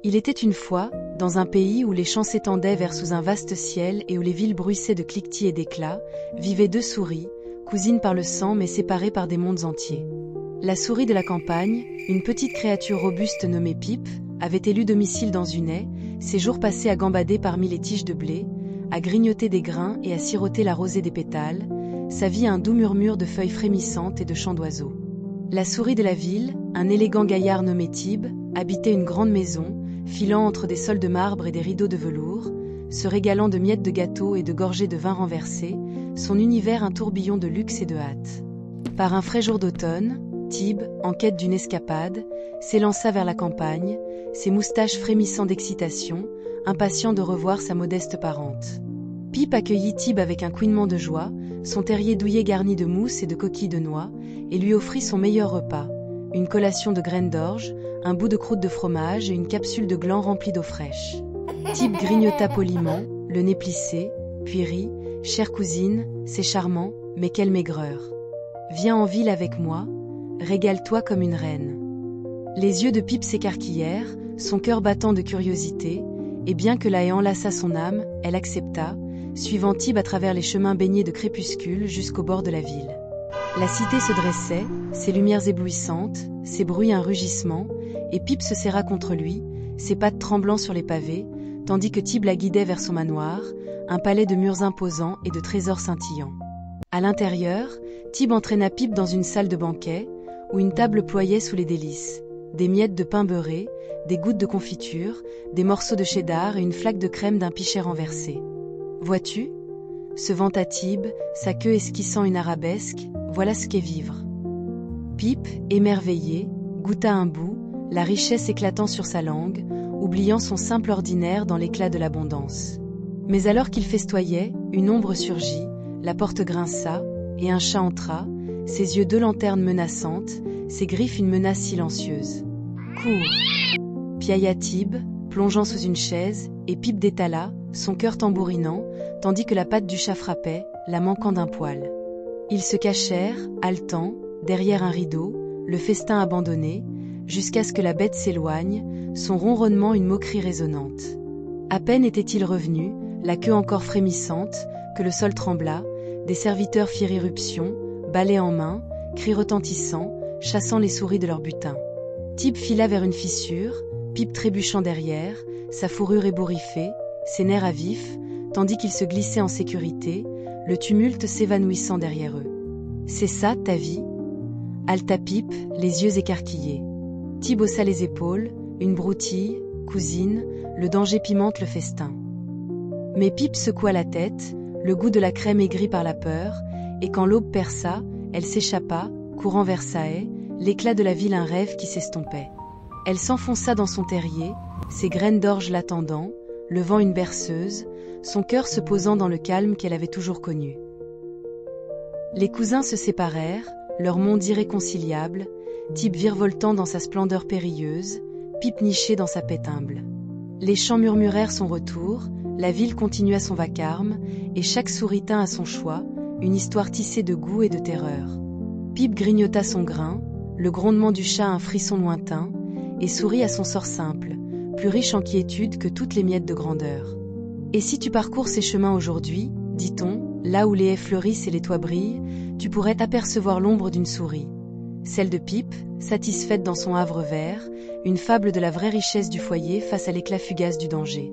Il était une fois, dans un pays où les champs s'étendaient vers sous un vaste ciel et où les villes bruissaient de cliquetis et d'éclats, vivaient deux souris, cousines par le sang mais séparées par des mondes entiers. La souris de la campagne, une petite créature robuste nommée Pip, avait élu domicile dans une haie, ses jours passés à gambader parmi les tiges de blé, à grignoter des grains et à siroter la rosée des pétales, sa vie un doux murmure de feuilles frémissantes et de chants d'oiseaux. La souris de la ville, un élégant gaillard nommé Tib, habitait une grande maison, filant entre des sols de marbre et des rideaux de velours, se régalant de miettes de gâteau et de gorgées de vin renversé, son univers un tourbillon de luxe et de hâte. Par un frais jour d'automne, Tib, en quête d'une escapade, s'élança vers la campagne, ses moustaches frémissant d'excitation, impatient de revoir sa modeste parente. Pip accueillit Tib avec un couinement de joie, son terrier douillet garni de mousse et de coquilles de noix, et lui offrit son meilleur repas, une collation de graines d'orge, un bout de croûte de fromage et une capsule de gland remplie d'eau fraîche. Tib grignota poliment, le nez plissé, puis rit, « Chère cousine, c'est charmant, mais quelle maigreur. Viens en ville avec moi, régale-toi comme une reine. » Les yeux de Pip s'écarquillèrent, son cœur battant de curiosité, et bien que la haie enlaçât son âme, elle accepta, suivant Tib à travers les chemins baignés de crépuscule jusqu'au bord de la ville. La cité se dressait, ses lumières éblouissantes, ses bruits un rugissement, et Pip se serra contre lui, ses pattes tremblant sur les pavés, tandis que Tib la guidait vers son manoir, un palais de murs imposants et de trésors scintillants. À l'intérieur, Tib entraîna Pip dans une salle de banquet, où une table ployait sous les délices. Des miettes de pain beurré, des gouttes de confiture, des morceaux de cheddar et une flaque de crème d'un pichet renversé. « Vois-tu » se vanta Tib, sa queue esquissant une arabesque, « voilà ce qu'est vivre. » Pip, émerveillé, goûta un bout, la richesse éclatant sur sa langue, oubliant son simple ordinaire dans l'éclat de l'abondance. Mais alors qu'il festoyait, une ombre surgit, la porte grinça, et un chat entra, ses yeux deux lanternes menaçantes, ses griffes une menace silencieuse. « Cours !» piailla Tib, plongeant sous une chaise, et Pip détala, son cœur tambourinant, tandis que la patte du chat frappait, la manquant d'un poil. Ils se cachèrent, haletants, derrière un rideau, le festin abandonné, jusqu'à ce que la bête s'éloigne, son ronronnement une moquerie résonnante. À peine était-il revenu, la queue encore frémissante, que le sol trembla, des serviteurs firent irruption, balai en main, cris retentissants, chassant les souris de leur butin. Tib fila vers une fissure, Pip trébuchant derrière, sa fourrure ébouriffée, ses nerfs à vif, tandis qu'ils se glissaient en sécurité, le tumulte s'évanouissant derrière eux. « C'est ça, ta vie ?» haleta Pip, les yeux écarquillés. Tib haussa les épaules, une broutille, cousine, le danger pimente le festin. Mais Pip secoua la tête, le goût de la crème aigri par la peur, et quand l'aube perça, elle s'échappa, courant vers sa haie, l'éclat de la ville un rêve qui s'estompait. Elle s'enfonça dans son terrier, ses graines d'orge l'attendant, levant une berceuse, son cœur se posant dans le calme qu'elle avait toujours connu. Les cousins se séparèrent, leur monde irréconciliable, Tib virevoltant dans sa splendeur périlleuse, Pip niché dans sa paix humble. Les chants murmurèrent son retour, la ville continua son vacarme, et chaque souris tint à son choix, une histoire tissée de goût et de terreur. Pip grignota son grain, le grondement du chat un frisson lointain, et sourit à son sort simple, plus riche en quiétude que toutes les miettes de grandeur. Et si tu parcours ces chemins aujourd'hui, dit-on, là où les haies fleurissent et les toits brillent, tu pourrais apercevoir l'ombre d'une souris. Celle de Pip, satisfaite dans son havre vert, une fable de la vraie richesse du foyer face à l'éclat fugace du danger.